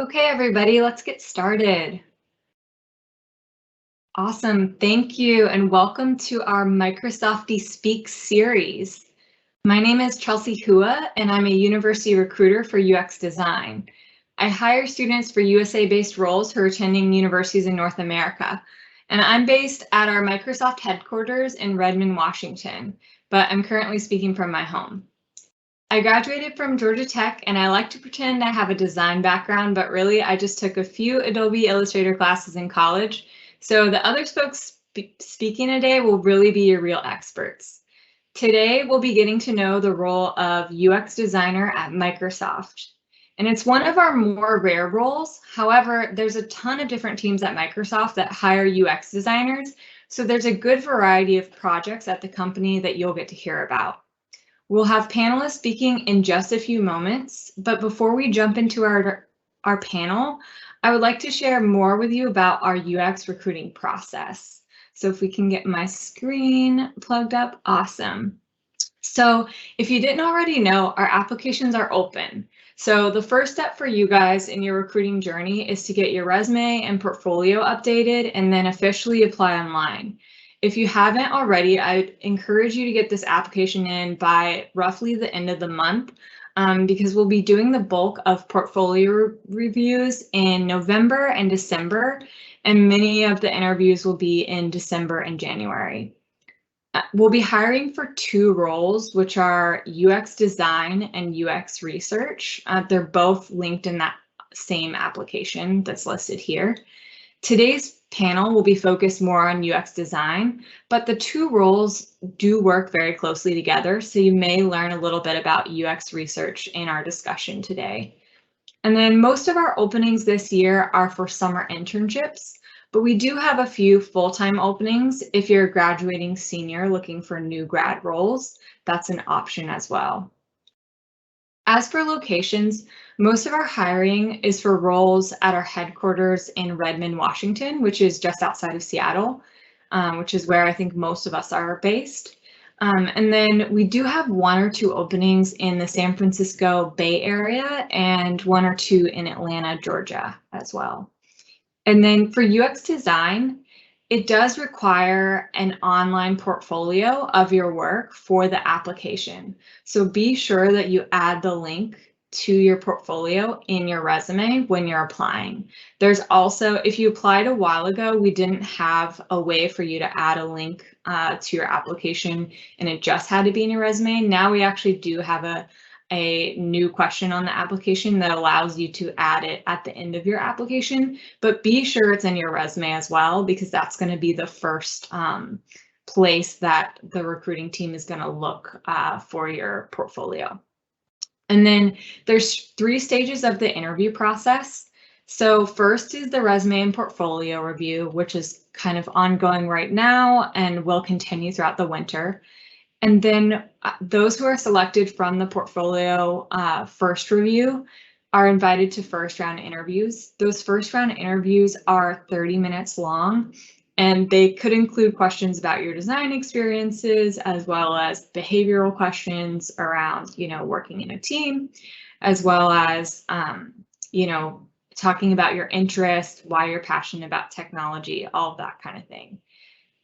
Okay, everybody, let's get started. Awesome, thank you, and welcome to our Microsoftie Speak series. My name is Chelsea Hua, and I'm a university recruiter for UX design. I hire students for USA-based roles who are attending universities in North America, and I'm based at our Microsoft headquarters in Redmond, Washington, but I'm currently speaking from my home. I graduated from Georgia Tech, and I like to pretend I have a design background, but really I just took a few Adobe Illustrator classes in college. So the other folks speaking today will really be your real experts. Today, we'll be getting to know the role of UX designer at Microsoft. And it's one of our more rare roles. However, there's a ton of different teams at Microsoft that hire UX designers. So there's a good variety of projects at the company that you'll get to hear about. We'll have panelists speaking in just a few moments, but before we jump into our panel, I would like to share more with you about our UX recruiting process. So if we can get my screen plugged up, awesome. So if you didn't already know, our applications are open. So the first step for you guys in your recruiting journey is to get your resume and portfolio updated and then officially apply online. If you haven't already, I'd encourage you to get this application in by roughly the end of the month because we'll be doing the bulk of portfolio reviews in November and December, and many of the interviews will be in December and January. We'll be hiring for two roles, which are UX design and UX research. They're both linked in that same application that's listed here. Today's panel will be focused more on UX design, but the two roles do work very closely together, so you may learn a little bit about UX research in our discussion today. And then most of our openings this year are for summer internships, but we do have a few full-time openings. If you're a graduating senior looking for new grad roles, that's an option as well. As for locations, most of our hiring is for roles at our headquarters in Redmond, Washington, which is just outside of Seattle, which is where I think most of us are based. And then we do have one or two openings in the San Francisco Bay Area and one or two in Atlanta, Georgia as well. And then for UX design, it does require an online portfolio of your work for the application. So be sure that you add the link to your portfolio in your resume when you're applying. There's also, if you applied a while ago, we didn't have a way for you to add a link to your application and it just had to be in your resume. Now we actually do have a new question on the application that allows you to add it at the end of your application, but be sure it's in your resume as well, because that's going to be the first place that the recruiting team is going to look for your portfolio. And then there's 3 stages of the interview process. So first is the resume and portfolio review, which is kind of ongoing right now and will continue throughout the winter. And then those who are selected from the portfolio first review are invited to first round interviews. Those first round interviews are 30 minutes long, and they could include questions about your design experiences, as well as behavioral questions around, working in a team, as well as, talking about your interests, why you're passionate about technology, all of that kind of thing.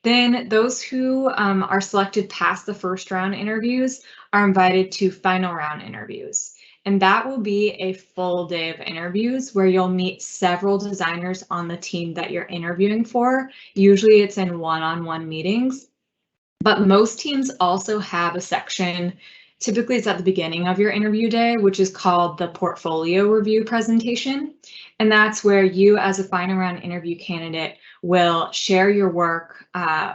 Then those who are selected past the first round interviews are invited to final round interviews. And that will be a full day of interviews where you'll meet several designers on the team that you're interviewing for. Usually it's in one-on-one meetings, but most teams also have a section. Typically it's at the beginning of your interview day, which is called the portfolio review presentation. And that's where you, as a final round interview candidate, will share your work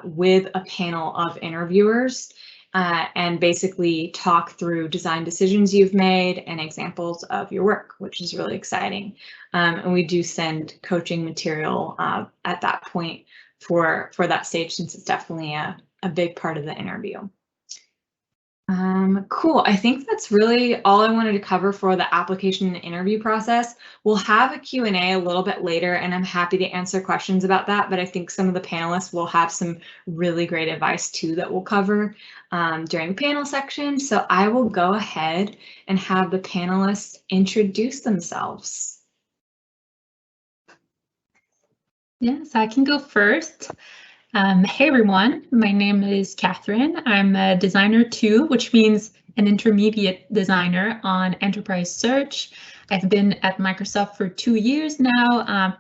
with a panel of interviewers and basically talk through design decisions you've made and examples of your work, which is really exciting. And we do send coaching material at that point for that stage, since it's definitely a big part of the interview. Cool. I think that's really all I wanted to cover for the application and interview process. We'll have a Q&A a little bit later, and I'm happy to answer questions about that, but I think some of the panelists will have some really great advice too that we'll cover during the panel section. So I will go ahead and have the panelists introduce themselves. Yes, I can go first. Hey everyone, my name is Katherine. I'm a designer 2, which means an intermediate designer on enterprise search. I've been at Microsoft for 2 years now.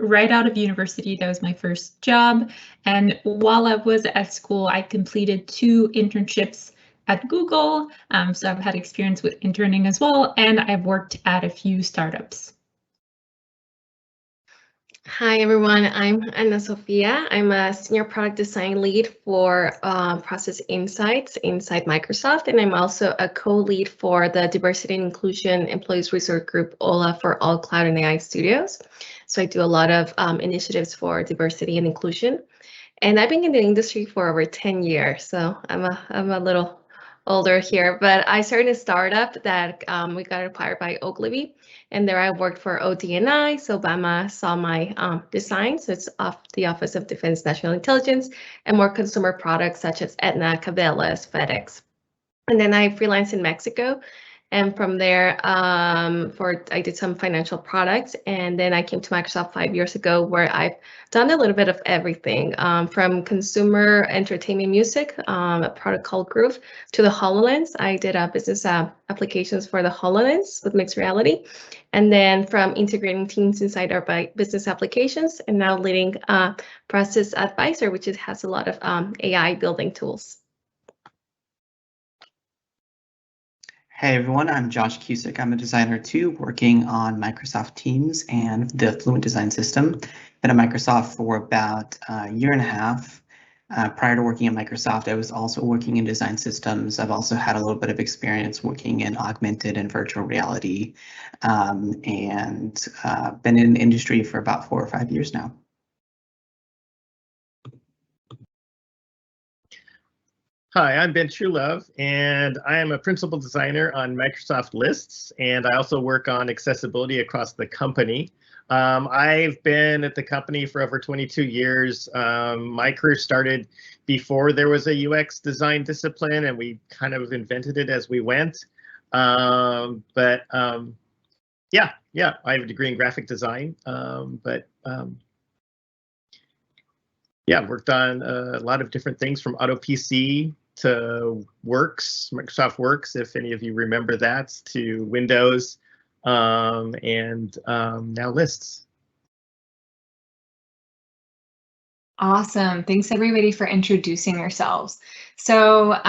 Right out of university, that was my first job. And while I was at school, I completed 2 internships at Google. So I've had experience with interning as well, and I've worked at a few startups. Hi everyone, I'm Ana Sofia. I'm a senior product design lead for Process Insights inside Microsoft, and I'm also a co-lead for the Diversity and Inclusion Employees Resource Group, OLA, for all Cloud and AI Studios. So I do a lot of initiatives for diversity and inclusion, and I've been in the industry for over 10 years, so I'm a little older here, but I started a startup that we got acquired by Ogilvy, and there I worked for ODNI. So Obama saw my design, so it's off the Office of Defense National Intelligence, and more consumer products such as Aetna, Cabela's, FedEx. And then I freelanced in Mexico, and from there, I did some financial products, and then I came to Microsoft 5 years ago, where I've done a little bit of everything, from consumer entertainment music, a product called Groove, to the HoloLens. I did business applications for the HoloLens with mixed reality, and then from integrating teams inside our business applications, and now leading Process Advisor, which has a lot of AI building tools. Hey everyone, I'm Josh Cusick. I'm a designer 2 working on Microsoft Teams and the Fluent Design System. Been at Microsoft for about a year and a half. Prior to working at Microsoft, I was also working in design systems. I've also had a little bit of experience working in augmented and virtual reality, and been in the industry for about 4 or 5 years now. Hi, I'm Ben Truelove, and I am a principal designer on Microsoft Lists, and I also work on accessibility across the company. I've been at the company for over 22 years. My career started before there was a UX design discipline, and we kind of invented it as we went. Yeah, I have a degree in graphic design, yeah, worked on a lot of different things, from Auto PC to Works, Microsoft Works, if any of you remember that, to Windows, and now Lists. Awesome. Thanks everybody for introducing yourselves. So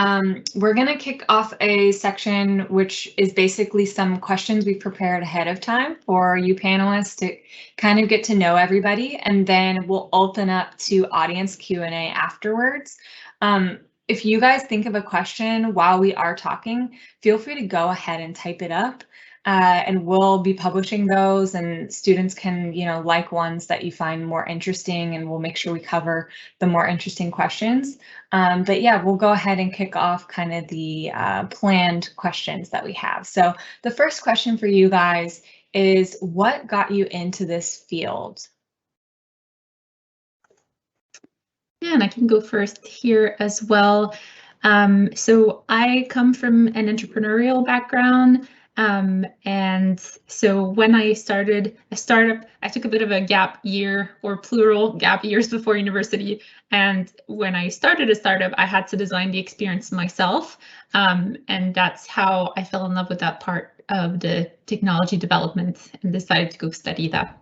we're going to kick off a section which is basically some questions we prepared ahead of time for you panelists to kind of get to know everybody, and then we'll open up to audience Q&A afterwards. If you guys think of a question while we are talking, feel free to go ahead and type it up. And we'll be publishing those, and students can, like ones that you find more interesting, and we'll make sure we cover the more interesting questions. But yeah, we'll go ahead and kick off kind of the planned questions that we have. So the first question for you guys is, what got you into this field? Yeah, and I can go first here as well. So I come from an entrepreneurial background. And so when I started a startup, I took a bit of a gap year, or plural gap years, before university. And when I started a startup, I had to design the experience myself. And that's how I fell in love with that part of the technology development and decided to go study that.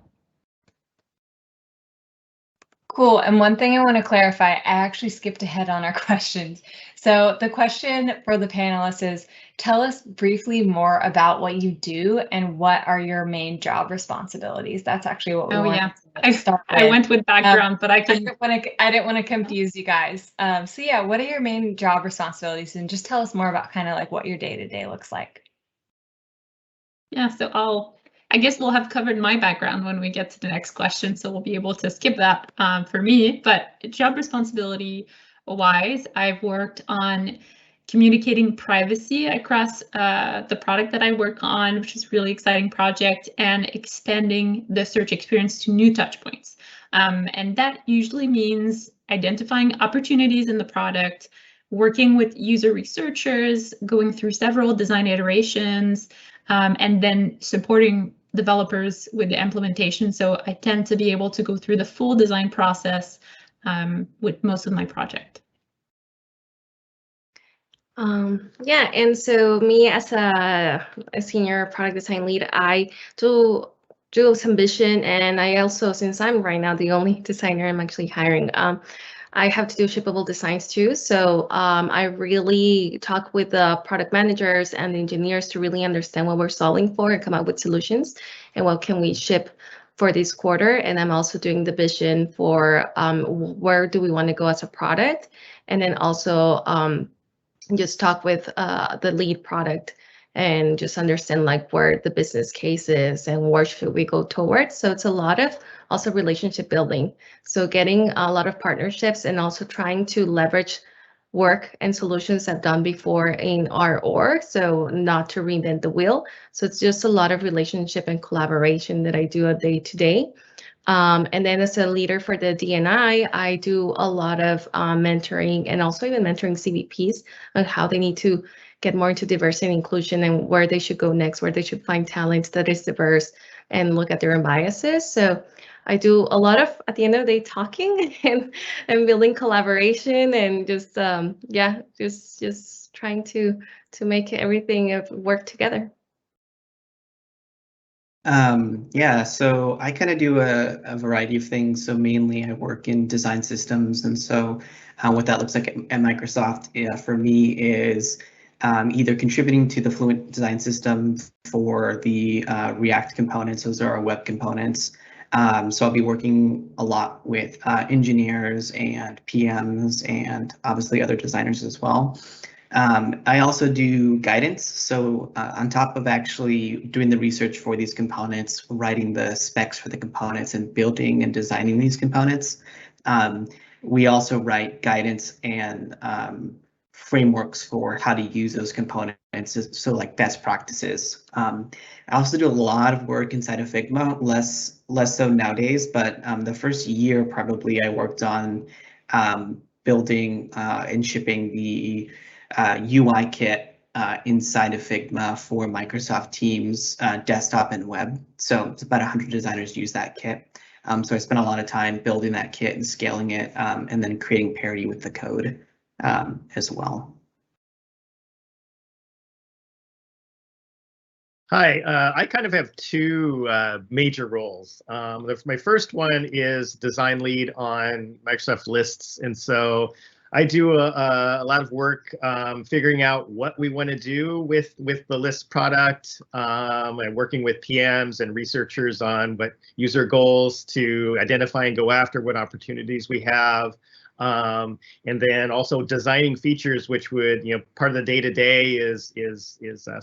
Cool. And one thing I want to clarify, I actually skipped ahead on our questions. So the question for the panelists is, tell us briefly more about what you do and what are your main job responsibilities. That's actually what we wanted to start with. I went with background, but I can. I didn't want to confuse you guys. So yeah, what are your main job responsibilities? And just tell us more about kind of like what your day-to-day looks like. Yeah, so I guess we'll have covered my background when we get to the next question, so we'll be able to skip that for me. But job responsibility wise, I've worked on communicating privacy across the product that I work on, which is a really exciting project, and expanding the search experience to new touch points. And that usually means identifying opportunities in the product, working with user researchers, going through several design iterations, and then supporting developers with the implementation, so I tend to be able to go through the full design process with most of my project. Yeah, and so me as a senior product design lead, I do some vision, and I also, since I'm right now the only designer I'm actually hiring, I have to do shippable designs too. So I really talk with the product managers and the engineers to really understand what we're solving for and come up with solutions and what can we ship for this quarter. And I'm also doing the vision for where do we want to go as a product, and then also just talk with the lead product and just understand like where the business case is and where should we go towards. So it's a lot of also relationship building. So getting a lot of partnerships and also trying to leverage work and solutions I've done before in our org, so not to reinvent the wheel. So it's just a lot of relationship and collaboration that I do a day to day. And then as a leader for the D&I, I do a lot of mentoring and also even mentoring CVPs on how they need to get more into diversity and inclusion and where they should go next, where they should find talent that is diverse and look at their own biases. So I do a lot of, at the end of the day, talking and building collaboration and just, yeah, just trying to make everything work together. Yeah, so I kind of do a variety of things. So mainly I work in design systems. And so what that looks like at Microsoft for me is either contributing to the Fluent design system for the React components. Those are our web components. So I'll be working a lot with engineers and PMs and obviously other designers as well. I also do guidance. So on top of actually doing the research for these components, writing the specs for the components and building and designing these components, we also write guidance and frameworks for how to use those components. So like best practices. I also do a lot of work inside of Figma, less so nowadays, but the first year probably I worked on building and shipping the UI kit inside of Figma for Microsoft Teams desktop and web. So it's about 100 designers use that kit. So I spent a lot of time building that kit and scaling it and then creating parity with the code as well. Hi, I kind of have two major roles. My first one is design lead on Microsoft Lists. And so I do a lot of work figuring out what we want to do with the list product and working with PMs and researchers on what user goals to identify and go after, what opportunities we have. And then also designing features, which would, part of the day-to-day is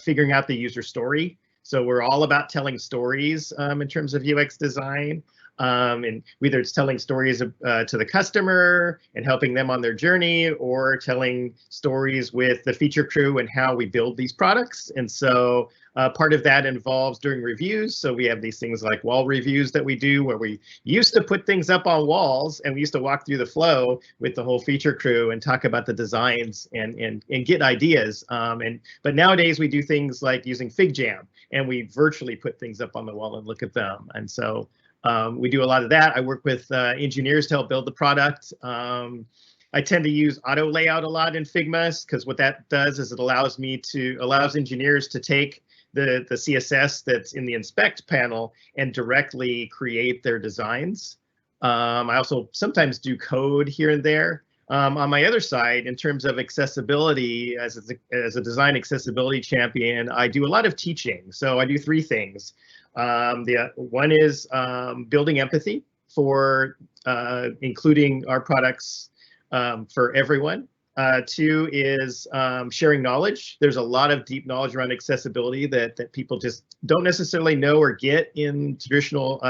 figuring out the user story. So we're all about telling stories in terms of UX design. And whether it's telling stories to the customer and helping them on their journey, or telling stories with the feature crew and how we build these products. And so part of that involves doing reviews. So we have these things like wall reviews that we do, where we used to put things up on walls and we used to walk through the flow with the whole feature crew and talk about the designs and get ideas. But nowadays we do things like using FigJam, and we virtually put things up on the wall and look at them. And so we do a lot of that. I work with engineers to help build the product. I tend to use auto layout a lot in Figma, because what that does is it allows engineers to take the CSS that's in the inspect panel and directly create their designs. I also sometimes do code here and there. On my other side, in terms of accessibility, as a design accessibility champion, I do a lot of teaching. So I do three things. One is building empathy for including our products for everyone. Two is sharing knowledge. There's a lot of deep knowledge around accessibility that people just don't necessarily know or get in traditional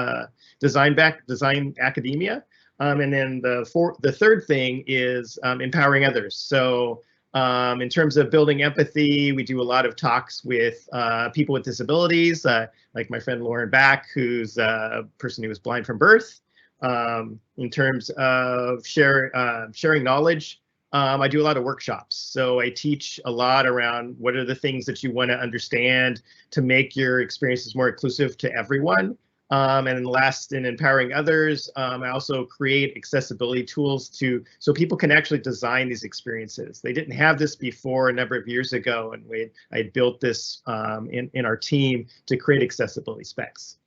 design academia. And then the third thing is empowering others. So in terms of building empathy, we do a lot of talks with people with disabilities, like my friend Lauren Back, who's a person who was blind from birth. In terms of sharing knowledge, I do a lot of workshops. So I teach a lot around what are the things that you want to understand to make your experiences more inclusive to everyone. And last, in empowering others, I also create accessibility tools so people can actually design these experiences. They didn't have this before a number of years ago, and I had built this in our team to create accessibility specs.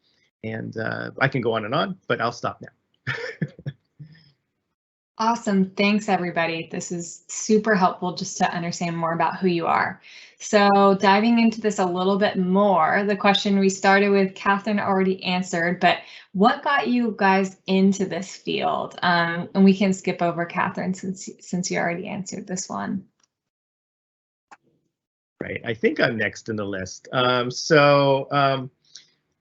And I can go on, but I'll stop now. Awesome. Thanks, everybody. This is super helpful just to understand more about who you are. So diving into this a little bit more, the question we started with, Katherine already answered, but what got you guys into this field? And we can skip over Katherine since you already answered this one. Right. I think I'm next in the list.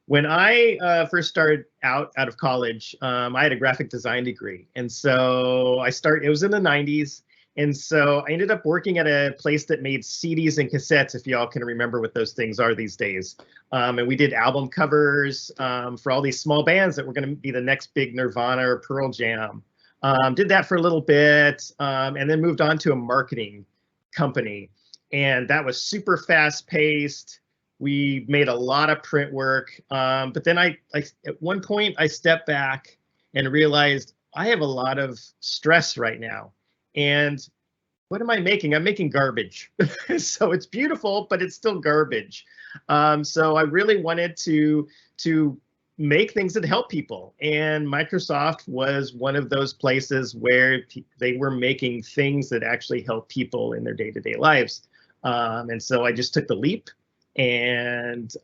When I first started out of college, I had a graphic design degree. And so it was in the 90s. And so I ended up working at a place that made CDs and cassettes, if y'all can remember what those things are these days. And we did album covers for all these small bands that were going to be the next big Nirvana or Pearl Jam. Did that for a little bit and then moved on to a marketing company. And that was super fast paced. We made a lot of print work, but then I at one point I stepped back and realized I have a lot of stress right now. And what am I making? I'm making garbage. So it's beautiful, but it's still garbage. So I really wanted to make things that help people. And Microsoft was one of those places where they were making things that actually help people in their day-to-day lives. And so I just took the leap and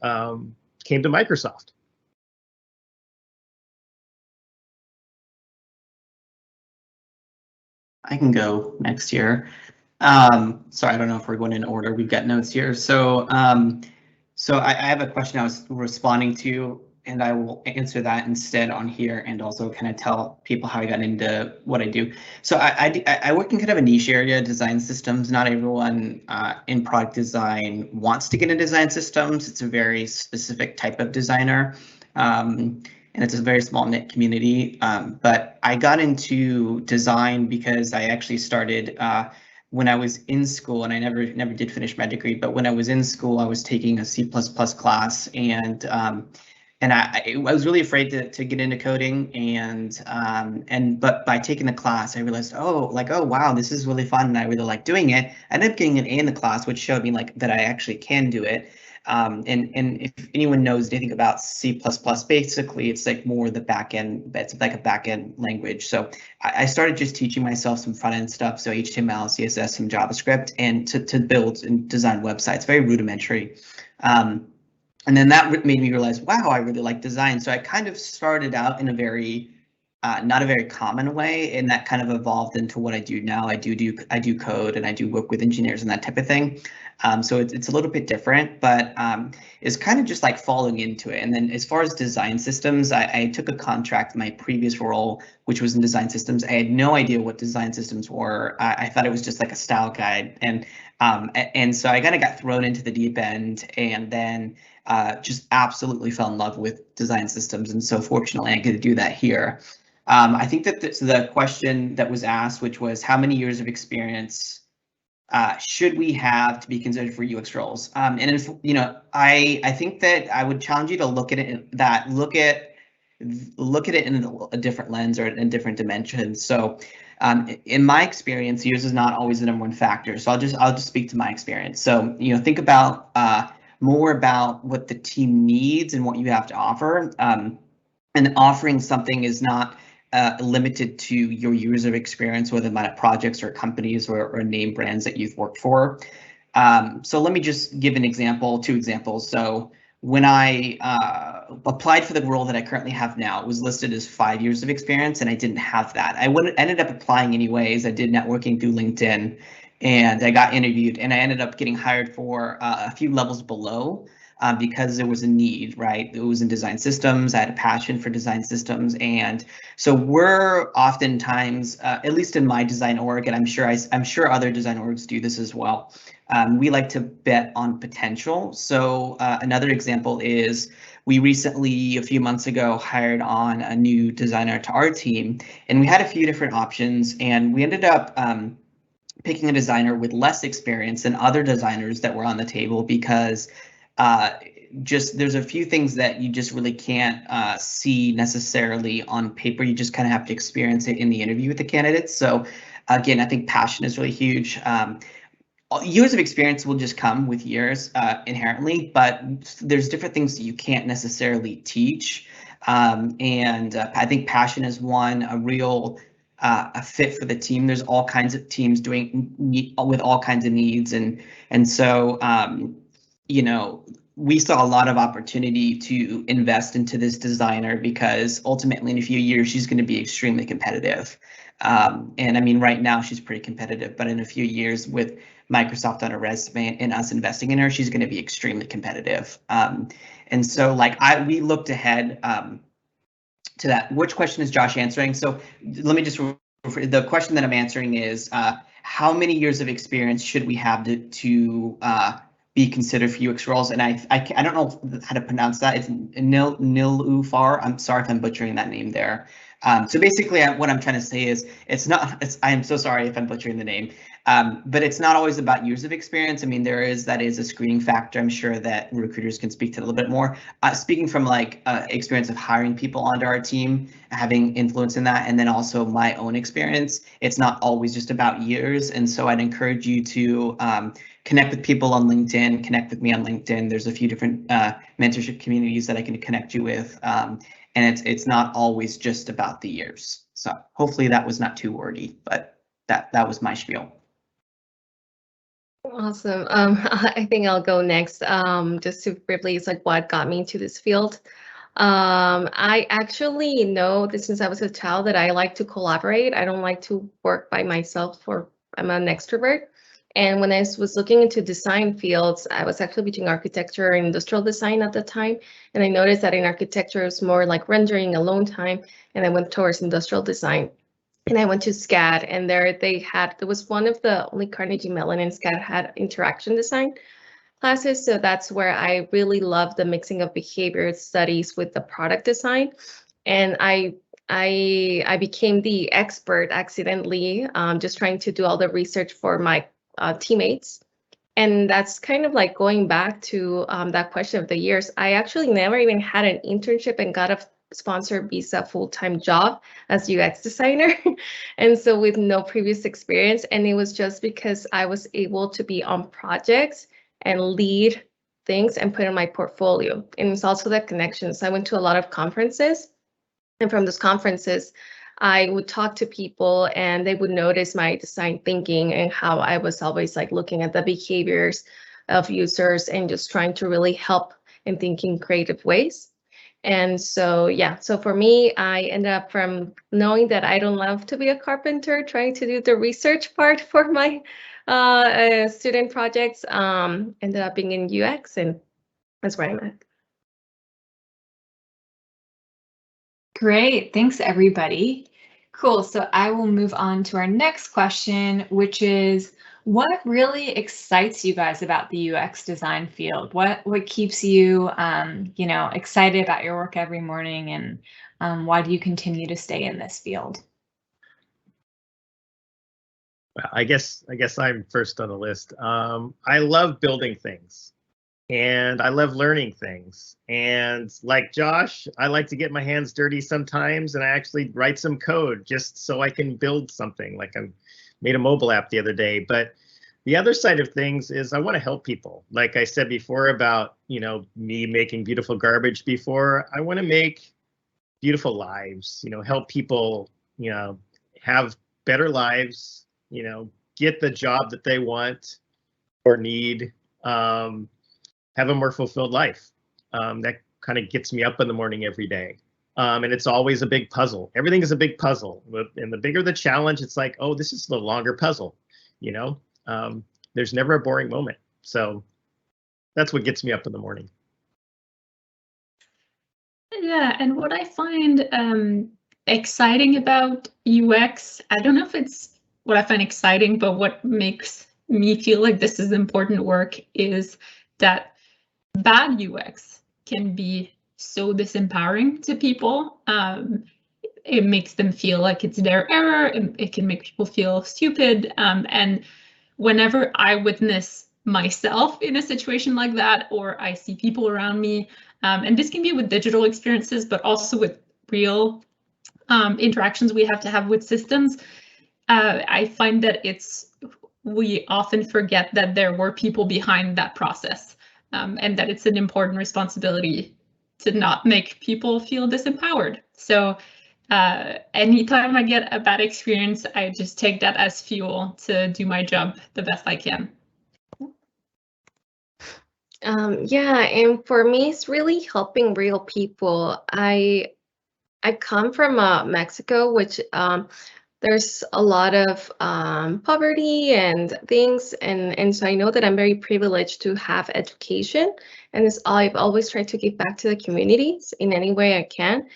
came to Microsoft. I can go next year. Sorry, I don't know if we're going in order. We've got notes here. So I have a question I was responding to, and I will answer that instead on here, and also kind of tell people how I got into what I do. So I work in kind of a niche area, design systems. Not everyone in product design wants to get into design systems. It's a very specific type of designer. And it's a very small knit community. But I got into design because I actually started when I was in school, and I never did finish my degree. But when I was in school, I was taking a C++ class, and I was really afraid to get into coding, but by taking the class, I realized, oh wow, this is really fun, and I really like doing it. I ended up getting an A in the class, which showed me that I actually can do it. And if anyone knows anything about C++, basically it's like more the back end. It's like a back end language. So I started just teaching myself some front end stuff, so HTML, CSS, some JavaScript, and to build and design websites, very rudimentary. And then that made me realize, wow, I really like design. So I kind of started out in a very not a very common way, and that kind of evolved into what I do now. I do code, and I do work with engineers and that type of thing. So it's a little bit different, but it's kind of just like falling into it. And then as far as design systems, I took a contract in my previous role, which was in design systems. I had no idea what design systems were. I thought it was just like a style guide, and so I kind of got thrown into the deep end, and then just absolutely fell in love with design systems. And so fortunately, I get to do that here. I think that the question that was asked, which was how many years of experience should we have to be considered for UX roles? And if, I think that I would challenge you to look at it look at it in a different lens or in different dimensions. So in my experience, years is not always the #1 factor. So I'll just speak to my experience. So think about more about what the team needs and what you have to offer. And offering something is not limited to your years of experience, whether amount of projects or companies or name brands that you've worked for. So let me just give two examples. So when I applied for the role that I currently have now, it was listed as 5 years of experience, and I didn't have that. I ended up applying anyways. I did networking through LinkedIn, and I got interviewed, and I ended up getting hired for a few levels below. Because there was a need, right? It was in design systems. I had a passion for design systems. And so we're oftentimes, at least in my design org, and I'm sure other design orgs do this as well, we like to bet on potential. So another example is we recently, a few months ago, hired on a new designer to our team, and we had a few different options, and we ended up picking a designer with less experience than other designers that were on the table, because just there's a few things that you just really can't see necessarily on paper. You just kind of have to experience it in the interview with the candidates. So again, I think passion is really huge. Years of experience will just come with years inherently, but there's different things that you can't necessarily teach. And I think passion is one, a real a fit for the team. There's all kinds of teams with all kinds of needs, and so you know, we saw a lot of opportunity to invest into this designer, because ultimately in a few years she's going to be extremely competitive. And I mean, right now she's pretty competitive, but in a few years with Microsoft on her resume and us investing in her, she's going to be extremely competitive. And so like we looked ahead to that. Which question is Josh answering? So let me just, the question that I'm answering is how many years of experience should we have to be considered for UX roles? And I don't know how to pronounce that. It's Nilufar. I'm sorry if I'm butchering that name there. So basically what I'm trying to say is I am so sorry if I'm butchering the name, but it's not always about years of experience. I mean, that is a screening factor. I'm sure that recruiters can speak to it a little bit more. Speaking from like experience of hiring people onto our team, having influence in that, and then also my own experience, it's not always just about years. And so I'd encourage you to connect with people on LinkedIn, connect with me on LinkedIn. There's a few different mentorship communities that I can connect you with. And it's not always just about the years. So hopefully that was not too wordy, but that was my spiel. Awesome. I think I'll go next. Just to briefly, it's like what got me into this field. I actually know that since I was a child that I like to collaborate. I don't like to work by myself, I'm an extrovert. And when I was looking into design fields, I was actually between architecture and industrial design at the time. And I noticed that in architecture, it was more like rendering, alone time, and I went towards industrial design. And I went to SCAD, and there was one of the only Carnegie Mellon and SCAD had interaction design classes. So that's where I really loved the mixing of behavior studies with the product design. And I became the expert accidentally, just trying to do all the research for my teammates. And that's kind of like going back to that question of the years. I actually never even had an internship and got a sponsored visa full-time job as UX designer. And so with no previous experience, and it was just because I was able to be on projects and lead things and put in my portfolio. And it's also the connections. I went to a lot of conferences, and from those conferences, I would talk to people and they would notice my design thinking and how I was always like looking at the behaviors of users and just trying to really help and think in creative ways. And so, yeah, so for me, I ended up from knowing that I don't love to be a carpenter, trying to do the research part for my student projects, ended up being in UX, and that's where I'm at. Great, thanks everybody. Cool, so I will move on to our next question, which is, what really excites you guys about the UX design field? What keeps you, excited about your work every morning, and why do you continue to stay in this field? Well, I guess I'm first on the list. I love building things, and I love learning things. And like Josh, I like to get my hands dirty sometimes, and I actually write some code just so I can build something. Like I made a mobile app the other day. But the other side of things is I want to help people. Like I said before about, me making beautiful garbage before, I want to make beautiful lives, help people, have better lives, get the job that they want or need, have a more fulfilled life. That kind of gets me up in the morning every day. And it's always a big puzzle. Everything is a big puzzle. And the bigger the challenge, it's like, oh, this is the longer puzzle, there's never a boring moment. So that's what gets me up in the morning. Yeah, and what I find exciting about UX, I don't know if it's what I find exciting, but what makes me feel like this is important work is that bad UX can be so disempowering to people. it makes them feel like it's their error. It can make people feel stupid. And whenever I witness myself in a situation like that, or I see people around me, and this can be with digital experiences, but also with real interactions we have to have with systems, I find that we often forget that there were people behind that process, and that it's an important responsibility to not make people feel disempowered. So anytime I get a bad experience, I just take that as fuel to do my job the best I can. Yeah, and for me, it's really helping real people. I come from Mexico, which there's a lot of poverty and things, and so I know that I'm very privileged to have education, and I've always tried to give back to the communities in any way I can.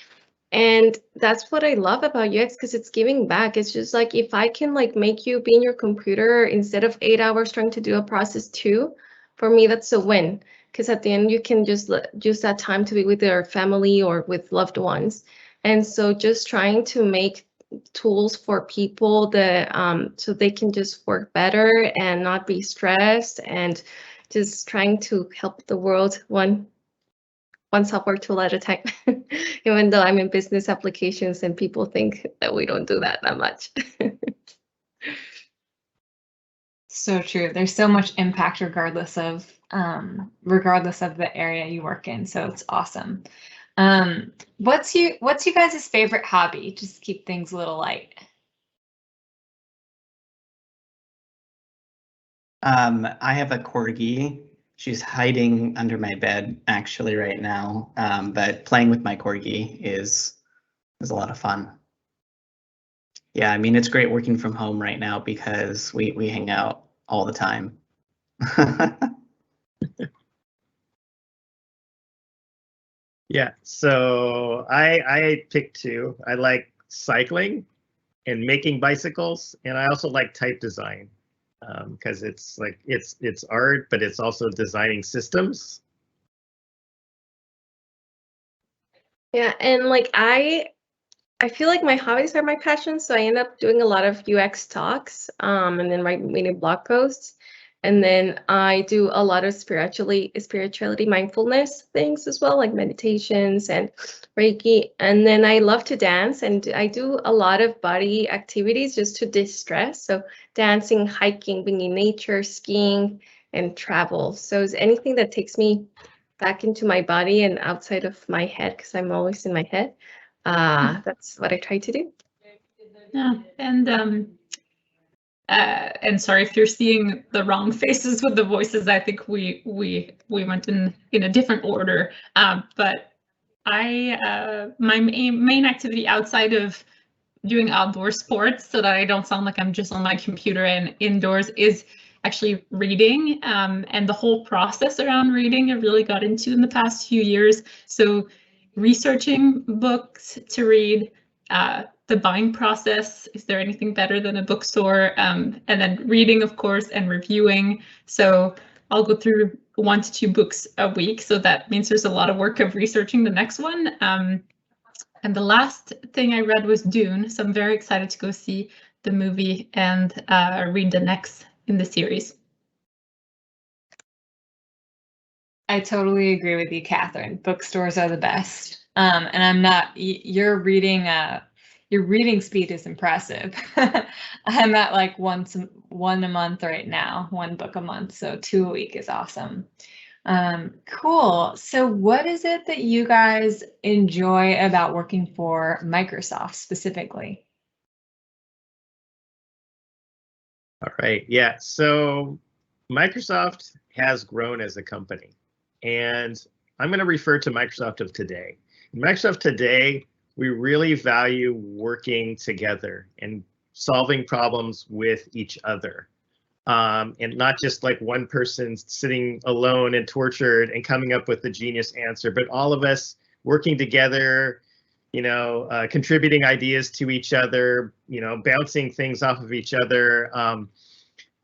And that's what I love about UX, because it's giving back. It's just like, if I can like make you be in your computer instead of 8 hours trying to do a process 2, for me, that's a win. Because at the end, you can just use that time to be with your family or with loved ones. And so just trying to make tools for people that so they can just work better and not be stressed, and just trying to help the world one software tool at a time, even though I'm in business applications and people think that we don't do that much. So true. There's so much impact regardless of the area you work in. So it's awesome. What's you guys' favorite hobby? Just keep things a little light. I have a Corgi. She's hiding under my bed actually right now, but playing with my Corgi is a lot of fun. Yeah, I mean, it's great working from home right now because we hang out all the time. Yeah, so I picked 2. I like cycling and making bicycles, and I also like type design, because it's like it's art, but it's also designing systems. Yeah, and like I feel like my hobbies are my passion, so I end up doing a lot of UX talks, and then writing blog posts, and then I do a lot of spirituality, mindfulness things as well, like meditations and Reiki. And then I love to dance, and I do a lot of body activities just to distress. So dancing, hiking, being in nature, skiing, and travel. So it's anything that takes me back into my body and outside of my head, because I'm always in my head. That's what I try to do. Yeah, and sorry if you're seeing the wrong faces with the voices. I think we went in a different order. But my main activity outside of doing outdoor sports, so that I don't sound like I'm just on my computer and indoors, is actually reading. And the whole process around reading I really got into in the past few years. So researching books to read, the buying process, is there anything better than a bookstore? And then reading, of course, and reviewing. So I'll go through 1 to 2 books a week. So that means there's a lot of work of researching the next one. And the last thing I read was Dune. So I'm very excited to go see the movie and read the next in the series. I totally agree with you, Catherine. Bookstores are the best. And I'm not, your reading speed is impressive. I'm at like one a month right now, 1 book a month. So 2 a week is awesome. Cool. So what is it that you guys enjoy about working for Microsoft specifically? All right, yeah, so Microsoft has grown as a company, and I'm going to refer to Microsoft of today. In Microsoft today, we really value working together and solving problems with each other, and not just like one person sitting alone and tortured and coming up with the genius answer, but all of us working together, contributing ideas to each other, bouncing things off of each other.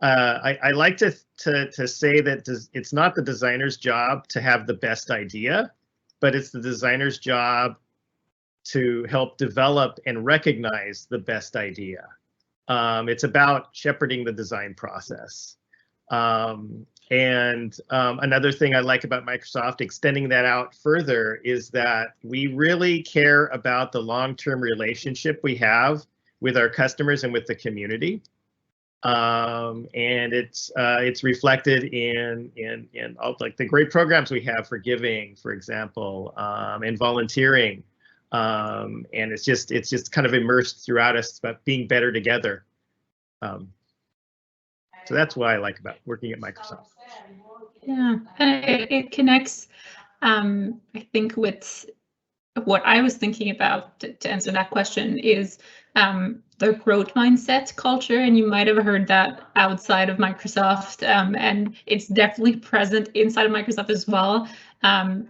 I like to say that it's not the designer's job to have the best idea, but it's the designer's job to help develop and recognize the best idea. It's about shepherding the design process. Another thing I like about Microsoft, extending that out further, is that we really care about the long-term relationship we have with our customers and with the community. And it's reflected in all, like, the great programs we have for giving, for example, and volunteering. And it's just kind of immersed throughout us about being better together. So that's what I like about working at Microsoft. Yeah, and it connects, I think, with what I was thinking about to answer that question is the growth mindset culture, and you might have heard that outside of Microsoft, and it's definitely present inside of Microsoft as well.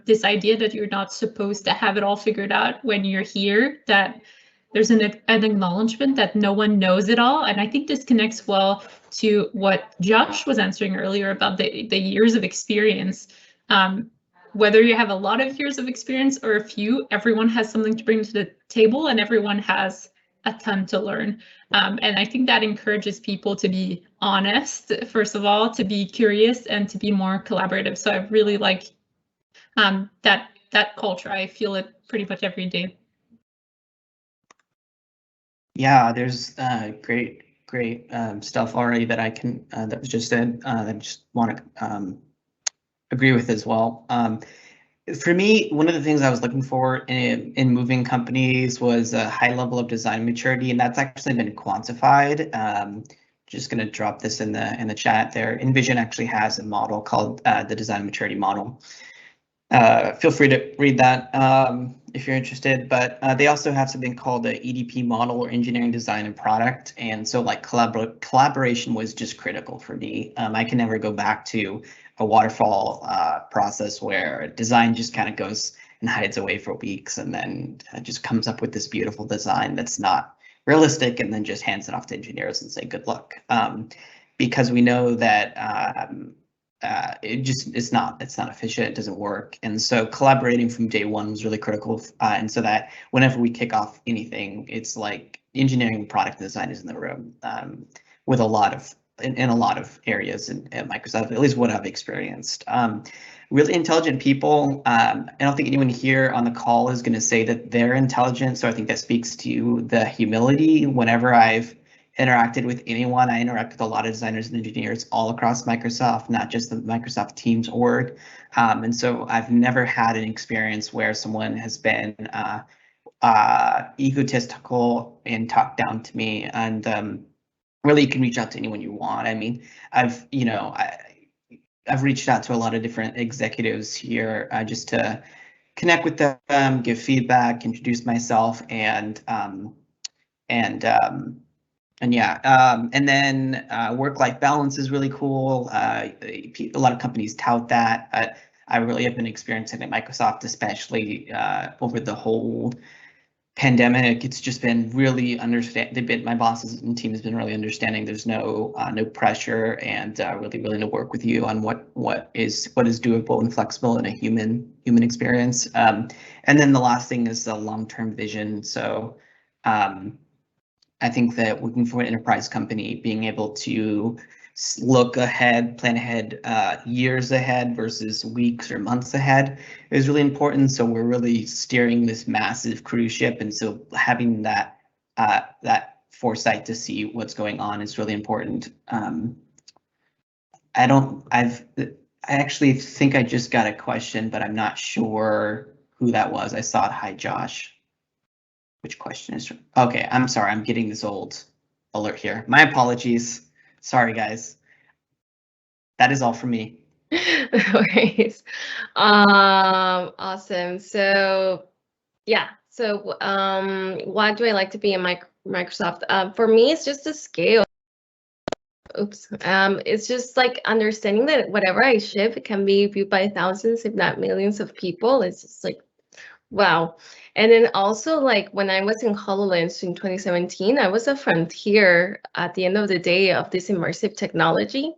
This idea that you're not supposed to have it all figured out when you're here, that there's an acknowledgement that no one knows it all. And I think this connects well to what Josh was answering earlier about the years of experience. Whether you have a lot of years of experience or a few, everyone has something to bring to the table and everyone has a ton to learn. And I think that encourages people to be honest, first of all, to be curious and to be more collaborative. So I really like that culture. I feel it pretty much every day. Yeah, there's great stuff already that I can that was just said that I just want to agree with as well. For me, one of the things I was looking for in moving companies was a high level of design maturity, and that's actually been quantified. Just going to drop this in the chat there. Envision actually has a model called the design maturity model. Feel free to read that if you're interested, but they also have something called the EDP model, or engineering, design, and product. And so, like, collaboration was just critical for me. I can never go back to a waterfall process where design just kind of goes and hides away for weeks and then just comes up with this beautiful design that's not realistic, and then just hands it off to engineers and say good luck, because we know that it's not efficient, it doesn't work. And so collaborating from day one was really critical, and so that whenever we kick off anything, it's like engineering, product design is in the room, with a lot of in a lot of areas at Microsoft, at least what I've experienced. Really intelligent people. I don't think anyone here on the call is going to say that they're intelligent, so I think that speaks to the humility. Whenever I've interacted with anyone, I interact with a lot of designers and engineers all across Microsoft, not just the Microsoft Teams org. And so I've never had an experience where someone has been egotistical and talked down to me. And really, you can reach out to anyone you want. I mean, I've reached out to a lot of different executives here just to connect with them, give feedback, introduce myself, and yeah, and then work-life balance is really cool. A lot of companies tout that. I really have been experiencing at Microsoft, especially over the whole pandemic. It's just been really my bosses and team has been really understanding. There's no pressure, and really willing to work with you on what is doable and flexible in a human experience. And then the last thing is the long-term vision. So I think that working for an enterprise company, being able to look ahead, plan ahead, years ahead versus weeks or months ahead is really important. So we're really steering this massive cruise ship, and so having that foresight to see what's going on is really important. I actually think I just got a question, but I'm not sure who that was. I saw it. Hi, Josh. Which question is? Okay, I'm sorry. I'm getting this old alert here. My apologies. Sorry, guys. That is all for me. No worries. Awesome. So, yeah. So, why do I like to be in Microsoft? For me, it's just the scale. Oops. It's just like understanding that whatever I ship can be viewed by thousands, if not millions, of people. It's just like, wow. And then also, like, when I was in HoloLens in 2017, I was a frontier at the end of the day of this immersive technology.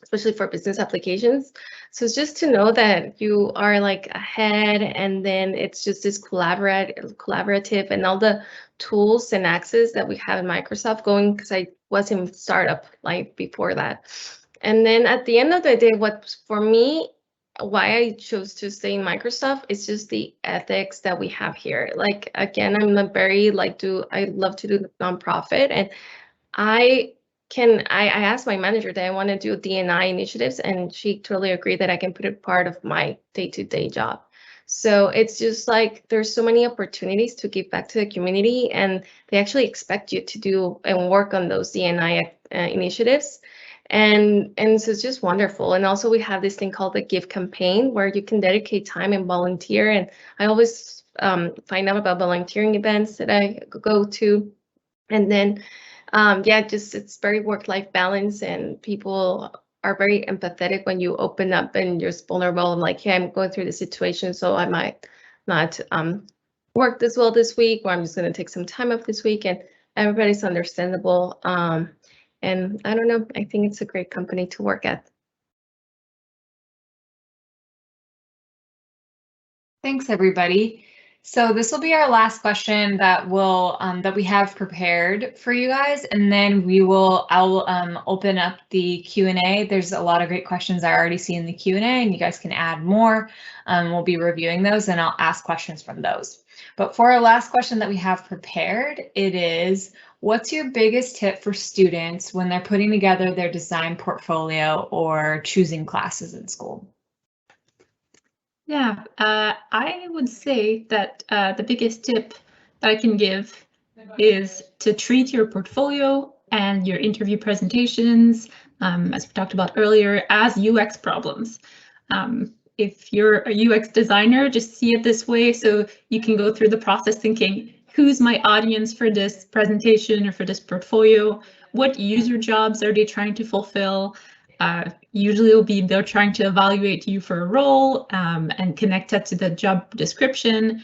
especially for business applications. So it's just to know that you are like ahead, and then it's just this collaborative and all the tools and access that we have in Microsoft going, because I was in startup like before that. And then at the end of the day, what for me, why I chose to stay in Microsoft is just the ethics that we have here. Like, again, I'm a very I love to do nonprofit, and I asked my manager that I want to do D&I initiatives, and she totally agreed that I can put it part of my day-to-day job. So it's just like there's so many opportunities to give back to the community, and they actually expect you to do and work on those D&I initiatives. And so it's just wonderful. And also we have this thing called the Give campaign, where you can dedicate time and volunteer. And I always find out about volunteering events that I go to. And then yeah, just it's very work-life balance, and people are very empathetic when you open up and you're vulnerable and like, hey, I'm going through this situation, so I might not work this well this week, or I'm just going to take some time off this week, and everybody's understandable. And I don't know, I think it's a great company to work at. Thanks, everybody. So this will be our last question that we have prepared for you guys, and then I'll open up the Q&A. There's a lot of great questions I already see in the Q&A, and you guys can add more. We'll be reviewing those, and I'll ask questions from those. But for our last question that we have prepared, it is, what's your biggest tip for students when they're putting together their design portfolio or choosing classes in school? Yeah, I would say that the biggest tip that I can give is to treat your portfolio and your interview presentations, as we talked about earlier, as UX problems. If you're a UX designer, just see it this way, so you can go through the process thinking, who's my audience for this presentation or for this portfolio? What user jobs are they trying to fulfill? Usually it'll be they're trying to evaluate you for a role and connect that to the job description.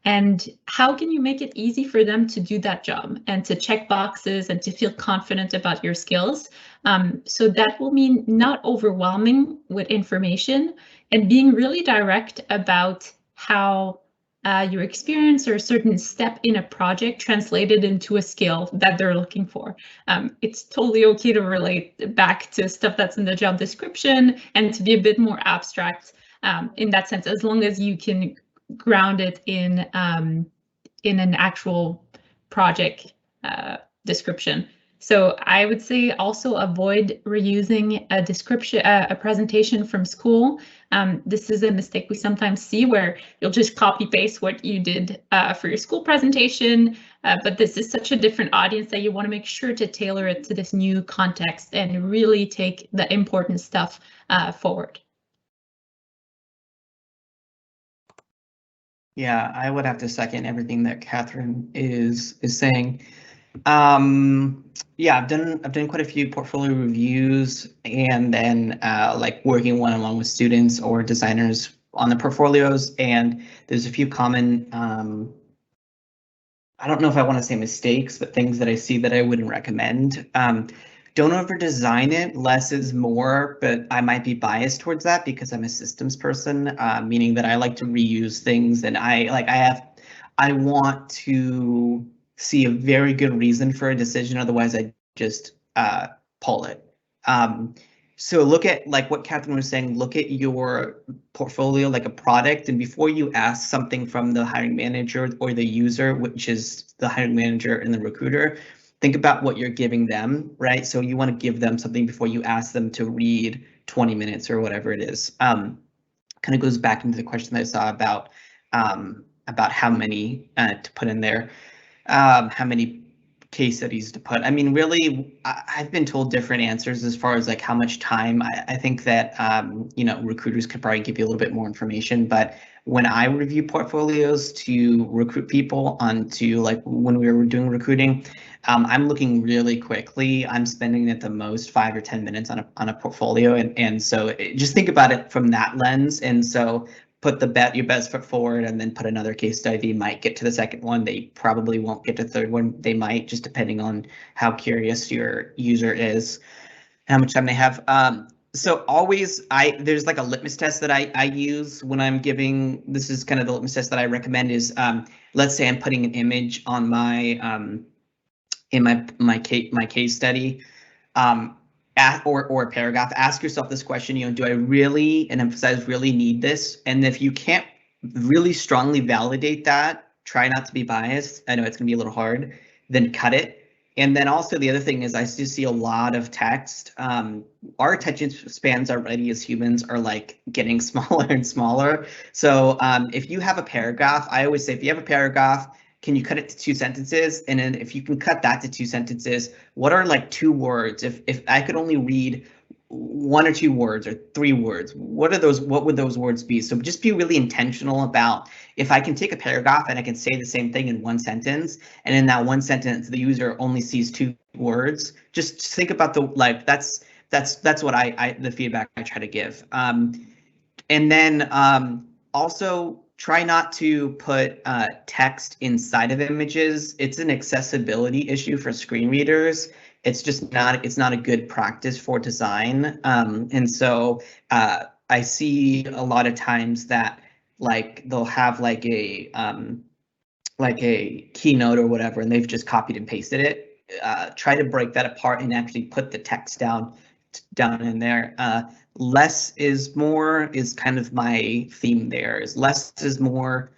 And how can you make it easy for them to do that job and to check boxes and to feel confident about your skills? So that will mean not overwhelming with information and being really direct about how your experience or a certain step in a project translated into a skill that they're looking for. It's totally okay to relate back to stuff that's in the job description and to be a bit more abstract in that sense, as long as you can ground it in an actual project description. So I would say also avoid reusing a description, a presentation from school. This is a mistake we sometimes see where you'll just copy paste what you did for your school presentation, but this is such a different audience that you want to make sure to tailor it to this new context and really take the important stuff forward. Yeah, I would have to second everything that Katherine is saying. Yeah, I've done quite a few portfolio reviews, and then like working one-on-one with students or designers on the portfolios, and there's a few common I don't know if I want to say mistakes, but things that I see that I wouldn't recommend. Don't over design it, less is more, but I might be biased towards that because I'm a systems person, meaning that I like to reuse things, and I want to see a very good reason for a decision, otherwise I just pull it. So look at, like what Katherine was saying, look at your portfolio like a product, and before you ask something from the hiring manager or the user, which is the hiring manager and the recruiter, think about what you're giving them, right? So you want to give them something before you ask them to read 20 minutes or whatever it is. Kind of goes back into the question that I saw about how many to put in there, how many case studies to put. I mean, really, I've been told different answers as far as like how much time. I think that you know, recruiters could probably give you a little bit more information, but when I review portfolios to recruit people onto, like when we were doing recruiting, I'm looking really quickly. I'm spending at the most 5 or 10 minutes on a portfolio, and so just think about it from that lens. And so put your best foot forward, and then put another case study. You might get to the second one. They probably won't get to the third one. They might, just depending on how curious your user is, how much time they have. So always, there's like a litmus test that I use when I'm giving. This is kind of the litmus test that I recommend is, let's say I'm putting an image on my in my case study, or a paragraph. Ask yourself this question: do I really, and emphasize really, need this? And if you can't really strongly validate that, try not to be biased. I know it's gonna be a little hard. Then cut it. And then also the other thing is I do see a lot of text. Our attention spans already as humans are like getting smaller and smaller. So if you have a paragraph, I always say if you have a paragraph, can you cut it to 2 sentences? And then if you can cut that to 2 sentences, what are like 2 words? If I could only read 1 or 2 words or 3 words, what would those words be? So just be really intentional about, if I can take a paragraph and I can say the same thing in 1 sentence, and in that 1 sentence the user only sees 2 words, just think about that's what the feedback I try to give. And then also try not to put text inside of images. It's an accessibility issue for screen readers. It's just not a good practice for design. And so I see a lot of times that like they'll have like a keynote or whatever, and they've just copied and pasted it. Try to break that apart and actually put the text down in there. Less is more is kind of my theme there. Is less is more.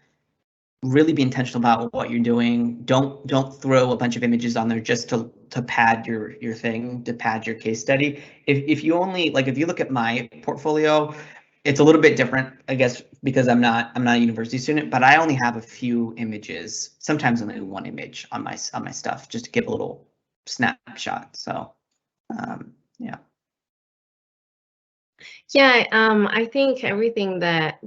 Really be intentional about what you're doing. Don't throw a bunch of images on there just to pad your thing, to pad your case study. If you only, like, if you look at my portfolio, it's a little bit different, I guess, because I'm not a university student, but I only have a few images, sometimes only 1 image on my stuff, just to give a little snapshot. So yeah. Yeah, I think everything that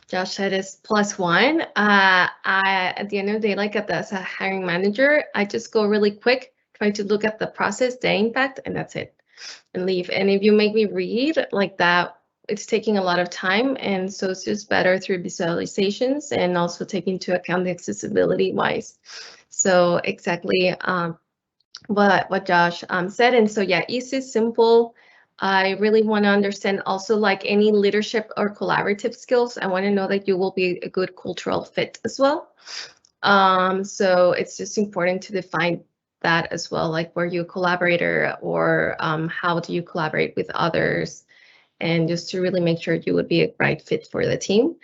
Josh said is +1. At the end of the day, like as a hiring manager, I just go really quick, try to look at the process, the impact, and that's it, and leave. And if you make me read like that, it's taking a lot of time, and so it's just better through visualizations and also take into account the accessibility wise. So exactly what Josh said. And so yeah, easy, simple. I really want to understand also like any leadership or collaborative skills. I want to know that you will be a good cultural fit as well. So it's just important to define that as well, like were you a collaborator, or how do you collaborate with others, and just to really make sure you would be a right fit for the team.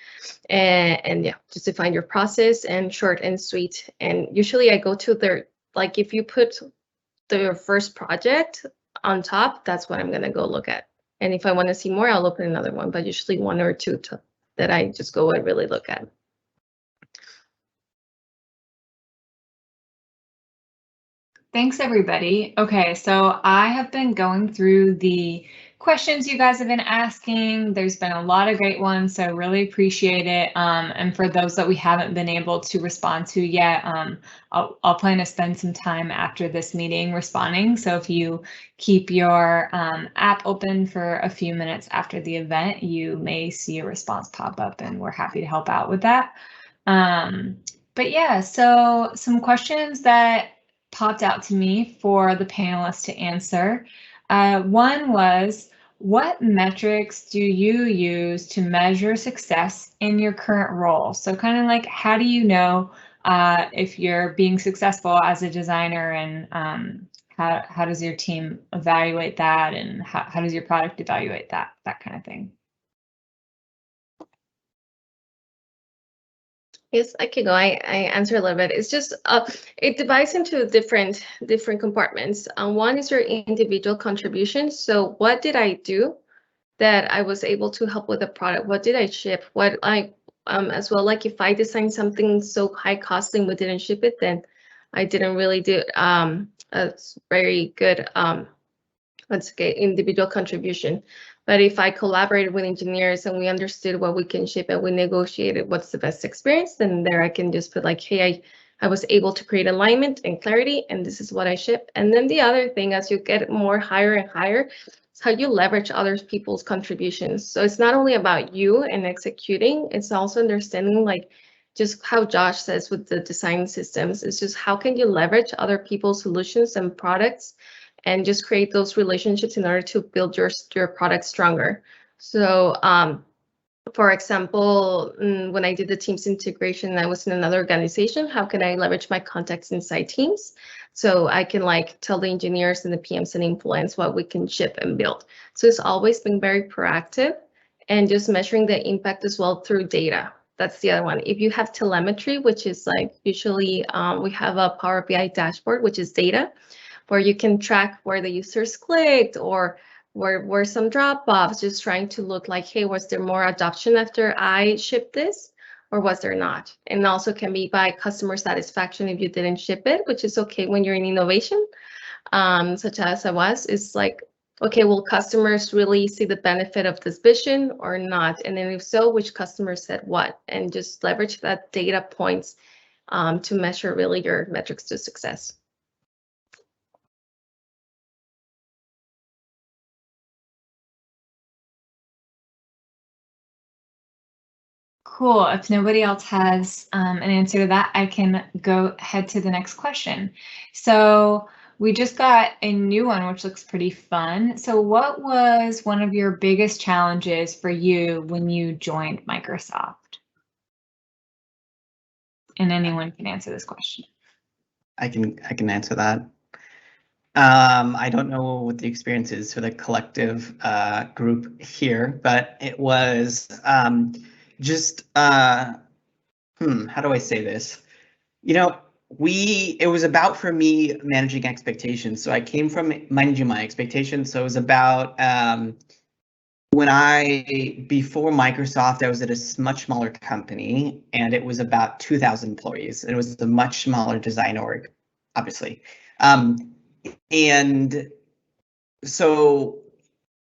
And yeah, just define your process, and short and sweet. And usually I go to their, like if you put the first project on top, that's what I'm gonna go look at. And if I want to see more, I'll open another one, but usually 1 or 2 that I just go and really look at. Thanks, everybody. Okay, so I have been going through the questions you guys have been asking. There's been a lot of great ones, so really appreciate it. And for those that we haven't been able to respond to yet, I'll plan to spend some time after this meeting responding. So if you keep your app open for a few minutes after the event, you may see a response pop up, and we're happy to help out with that. But yeah, so some questions that popped out to me for the panelists to answer. One was, what metrics do you use to measure success in your current role? So kind of like, how do you know if you're being successful as a designer, and how does your team evaluate that, and how does your product evaluate that kind of thing? Yes, I can go. I answer a little bit. It's just it divides into different compartments. One is your individual contributions. So what did I do that I was able to help with the product? What did I ship? What I as well, like if I designed something so high cost and we didn't ship it, then I didn't really do a very good let's say individual contribution. But if I collaborated with engineers and we understood what we can ship and we negotiated what's the best experience, then there I can just put like, hey, I was able to create alignment and clarity, and this is what I ship. And then the other thing, as you get more higher and higher, is how you leverage other people's contributions. So it's not only about you and executing, it's also understanding like just how Josh says with the design systems, it's just how can you leverage other people's solutions and products and just create those relationships in order to build your product stronger. So for example, when I did the Teams integration and I was in another organization, how can I leverage my contacts inside Teams so I can like tell the engineers and the PMs and influence what we can ship and build. So it's always been very proactive and just measuring the impact as well through data. That's the other one. If you have telemetry, which is like usually we have a Power BI dashboard, which is data, where you can track where the users clicked or where some drop-offs, just trying to look like, hey, was there more adoption after I shipped this or was there not? And also can be by customer satisfaction if you didn't ship it, which is okay when you're in innovation, such as I was. It's like, okay, will customers really see the benefit of this vision or not? And then if so, which customers said what? And just leverage that data points to measure really your metrics to success. Cool. If nobody else has an answer to that, I can go ahead to the next question. So we just got a new one, which looks pretty fun. So what was one of your biggest challenges for you when you joined Microsoft? And anyone can answer this question. I can answer that. I don't know what the experience is for the collective group here, but it was just how do I say this? You know, it was about, for me, managing expectations. So I came from managing my expectations. So it was about before Microsoft, I was at a much smaller company, and it was about 2,000 employees. And it was a much smaller design org, obviously. And so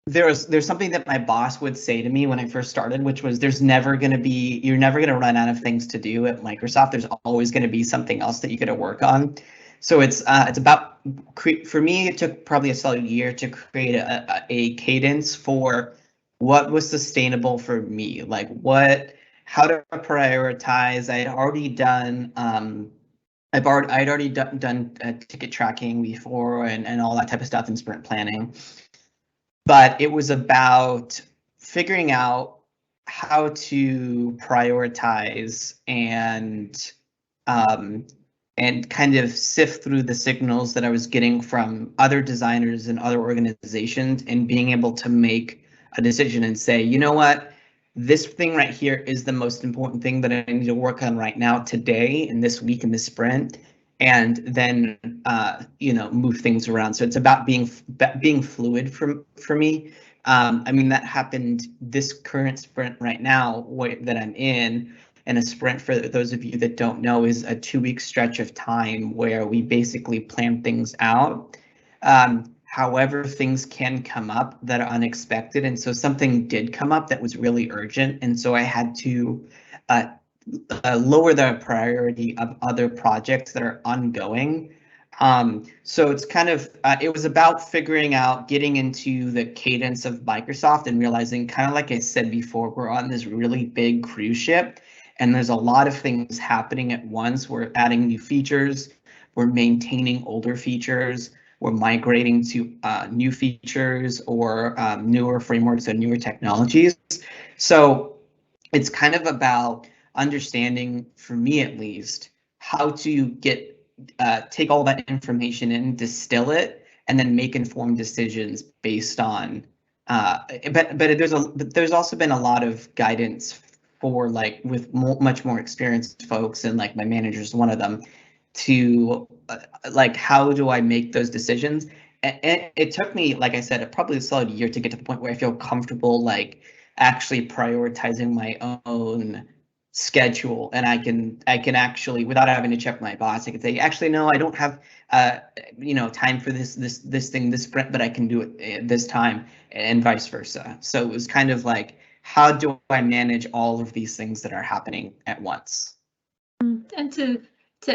there's something that my boss would say to me when I first started, which was you're never going to run out of things to do at Microsoft. There's always going to be something else that you got to work on. So it's about, for me, it took probably a solid year to create a cadence for what was sustainable for me, like how to prioritize. I'd already done I'd already done ticket tracking before and all that type of stuff in sprint planning. But it was about figuring out how to prioritize and kind of sift through the signals that I was getting from other designers and other organizations, and being able to make a decision and say, you know what, this thing right here is the most important thing that I need to work on right now, today, in this week, in this sprint, and then move things around. So it's about being fluid for me. I mean, that happened this current sprint right now that I'm in. And a sprint, for those of you that don't know, is a 2-week stretch of time where we basically plan things out. However, things can come up that are unexpected. And so something did come up that was really urgent. And so I had to lower the priority of other projects that are ongoing. So it's kind of, it was about figuring out, getting into the cadence of Microsoft and realizing, kind of like I said before, we're on this really big cruise ship and there's a lot of things happening at once. We're adding new features, we're maintaining older features, we're migrating to new features or newer frameworks and newer technologies. So it's kind of about understanding, for me at least, how to take all that information and distill it, and then make informed decisions based on. But there's also been a lot of guidance for, like, with much more experienced folks, and like my manager is one of them, to like, how do I make those decisions? And it took me, like I said, probably a solid year to get to the point where I feel comfortable, like, actually prioritizing my own schedule, and I can actually, without having to check my boss, I can say, actually, no, I don't have time for this thing, this sprint, but I can do it this time, and vice versa. So it was kind of like, how do I manage all of these things that are happening at once? And to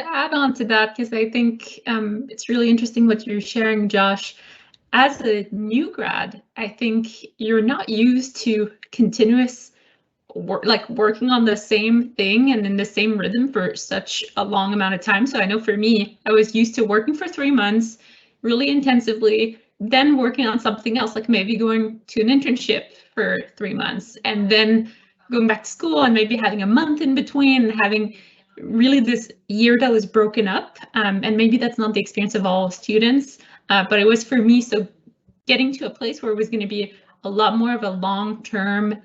add on to that, because I think it's really interesting what you're sharing, Josh. As a new grad, I think you're not used to continuous working on the same thing and in the same rhythm for such a long amount of time. So I know for me, I was used to working for 3 months, really intensively, then working on something else, like maybe going to an internship for 3 months, and then going back to school and maybe having a month in between, and having really this year that was broken up. And maybe that's not the experience of all students, but it was for me. So getting to a place where it was going to be a lot more of a long-term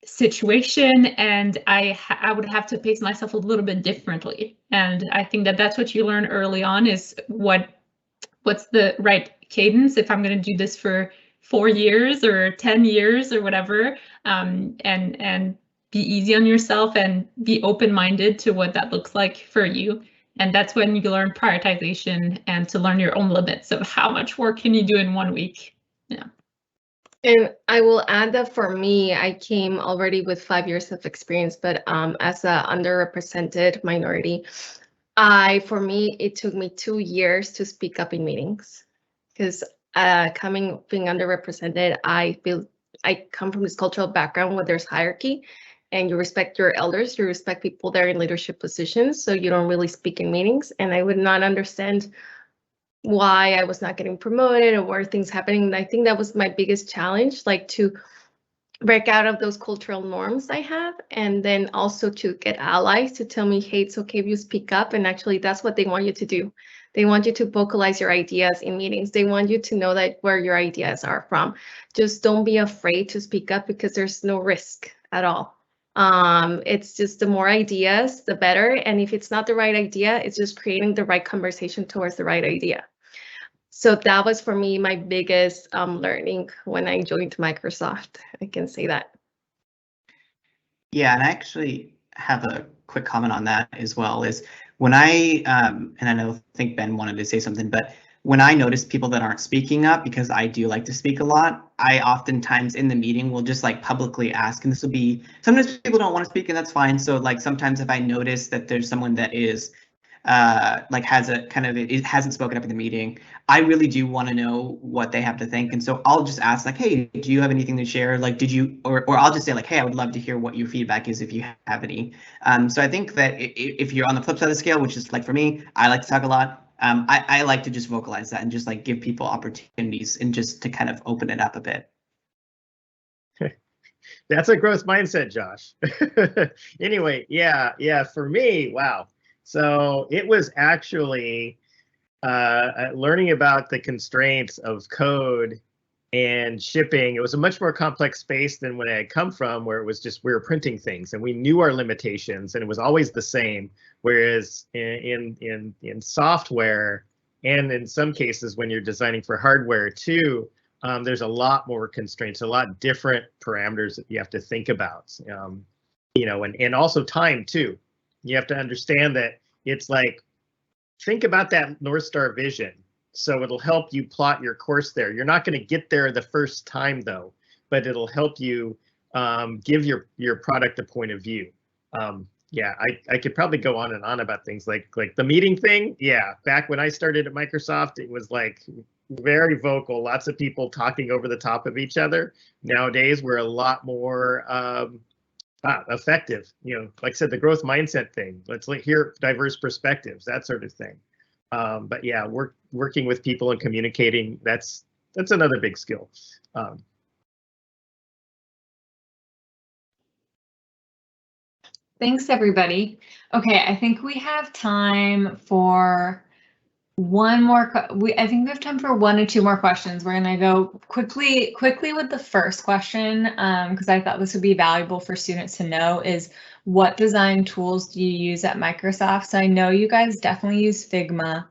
situation, and I would have to pace myself a little bit differently. And I think that that's what you learn early on, is what's the right cadence if I'm going to do this for 4 years or 10 years or whatever, and be easy on yourself and be open-minded to what that looks like for you. And that's when you learn prioritization and to learn your own limits of how much work can you do in 1 week. Yeah. And I will add that for me, I came already with 5 years of experience, but as an underrepresented minority, for me, it took me 2 years to speak up in meetings, because being underrepresented, I come from this cultural background where there's hierarchy, and you respect your elders, you respect people that are in leadership positions, so you don't really speak in meetings. And I would not understand why I was not getting promoted or where things happening. And I think that was my biggest challenge, like to break out of those cultural norms I have, and then also to get allies to tell me, hey, it's okay if you speak up. And actually, that's what they want you to do. They want you to vocalize your ideas in meetings. They want you to know that where your ideas are from. Just don't be afraid to speak up, because there's no risk at all. It's just the more ideas, the better. And if it's not the right idea, it's just creating the right conversation towards the right idea. So that was for me my biggest learning when I joined Microsoft. I can say that. Yeah, and I actually have a quick comment on that as well. Is when I and I think Ben wanted to say something, but when I notice people that aren't speaking up, because I do like to speak a lot, I oftentimes in the meeting will just like publicly ask, and this will be, sometimes people don't want to speak, and that's fine. So like sometimes if I notice that there's someone that is like has a kind of, it hasn't spoken up in the meeting, I really do want to know what they have to think. And so I'll just ask like, hey, do you have anything to share? Like, did you, or I'll just say like, hey, I would love to hear what your feedback is if you have any. So I think that if you're on the flip side of the scale, which is like for me, I like to talk a lot. I like to just vocalize that and just like give people opportunities and just to kind of open it up a bit. That's a growth mindset, Josh. Anyway, yeah, for me, wow. So it was actually learning about the constraints of code and shipping. It was a much more complex space than when I had come from, where it was just we were printing things and we knew our limitations and it was always the same. Whereas in software, and in some cases when you're designing for hardware too, there's a lot more constraints, a lot different parameters that you have to think about. You know, and also time too. You have to understand that it's like, think about that North Star vision. So it'll help you plot your course there. You're not going to get there the first time though, but it'll help you give your product a point of view. Yeah, I could probably go on and on about things like the meeting thing. Yeah, back when I started at Microsoft, it was like very vocal, lots of people talking over the top of each other. Nowadays, we're a lot more effective. You know, like I said, the growth mindset thing. Let's hear diverse perspectives, that sort of thing. But yeah, working with people and communicating, that's another big skill. Thanks, everybody. Okay, I think we have time for one more. I think we have time for 1 or 2 more questions. We're gonna go quickly with the first question, because I thought this would be valuable for students to know, is what design tools do you use at Microsoft? So I know you guys definitely use Figma.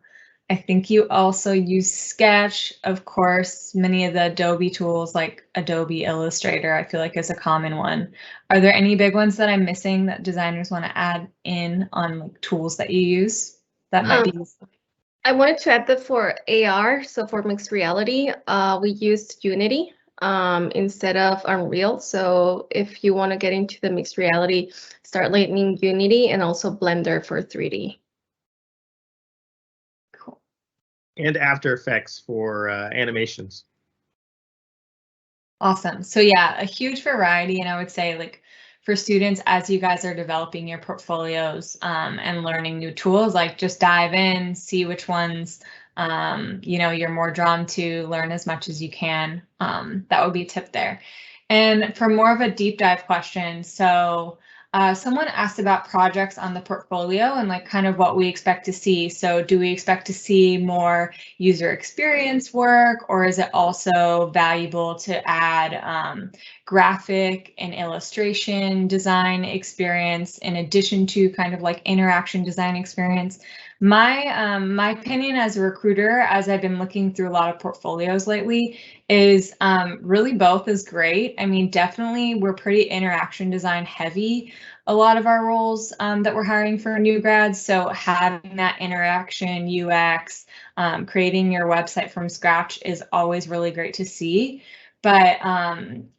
I think you also use Sketch, of course. Many of the Adobe tools like Adobe Illustrator, I feel like is a common one. Are there any big ones that I'm missing that designers want to add in on like tools that you use that might be useful? I wanted to add that for AR, so for mixed reality, we used Unity instead of Unreal. So if you want to get into the mixed reality, start learning Unity and also Blender for 3D. Cool. And After Effects for animations. Awesome. So yeah, a huge variety, and I would say like for students as you guys are developing your portfolios and learning new tools, like just dive in, see which ones you're more drawn to, learn as much as you can. That would be a tip there. And for more of a deep dive question, so someone asked about projects on the portfolio and like kind of what we expect to see. So do we expect to see more user experience work, or is it also valuable to add graphic and illustration design experience in addition to kind of like interaction design experience? My opinion as a recruiter, as I've been looking through a lot of portfolios lately, is really both is great. I mean, definitely we're pretty interaction design heavy, a lot of our roles that we're hiring for new grads. So having that interaction, UX, creating your website from scratch is always really great to see. But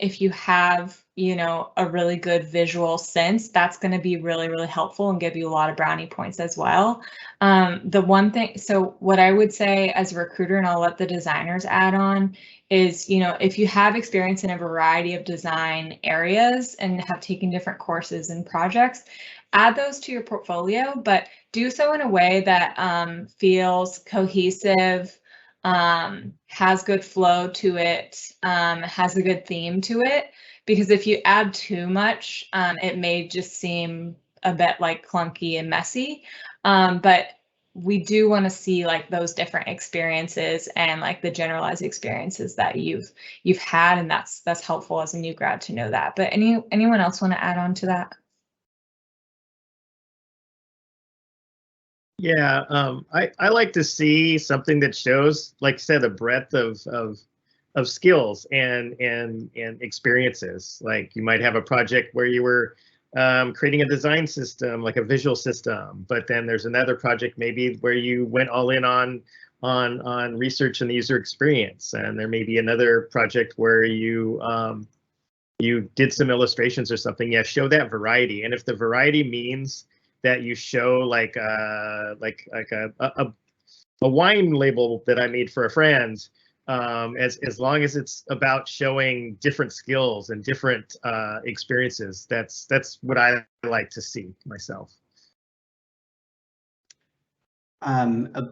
if you have, a really good visual sense, that's going to be really, really helpful and give you a lot of brownie points as well. The one thing, so what I would say as a recruiter, and I'll let the designers add on, is, if you have experience in a variety of design areas and have taken different courses and projects, add those to your portfolio, but do so in a way that feels cohesive, has good flow to it, has a good theme to it. Because if you add too much, it may just seem a bit like clunky and messy. But we do want to see like those different experiences and like the generalized experiences that you've had, and that's helpful as a new grad to know that. But anyone else want to add on to that? Yeah, I like to see something that shows, like I said, a breadth of skills and experiences. Like you might have a project where you were creating a design system, like a visual system, but then there's another project maybe where you went all in on research and the user experience, and there may be another project where you did some illustrations or something. Yeah, show that variety. And if the variety means that you show like a wine label that I made for a friend, as long as it's about showing different skills and different experiences, that's what I like to see myself. A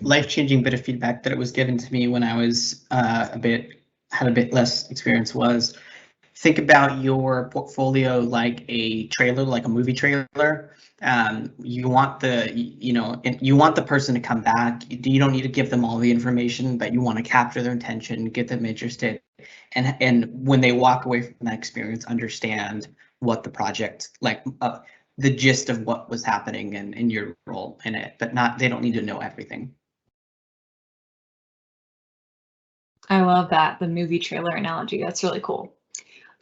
life-changing bit of feedback that was given to me when I was had a bit less experience was, think about your portfolio like a trailer, like a movie trailer. You want the person to come back. You don't need to give them all the information, but you want to capture their attention, get them interested, and when they walk away from that experience, understand what the project, like the gist of what was happening and your role in it, but they don't need to know everything. I love that, the movie trailer analogy. That's really cool.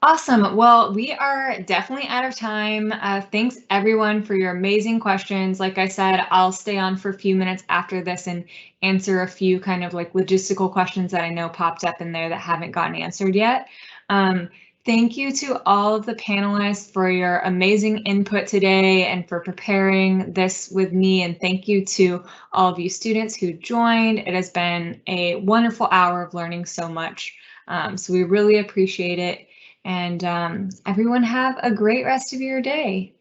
Awesome. Well, we are definitely out of time. Thanks everyone for your amazing questions. Like I said, I'll stay on for a few minutes after this and answer a few kind of like logistical questions that I know popped up in there that haven't gotten answered yet. Thank you to all of the panelists for your amazing input today and for preparing this with me. And thank you to all of you students who joined. It has been a wonderful hour of learning so much. So we really appreciate it. And everyone have a great rest of your day.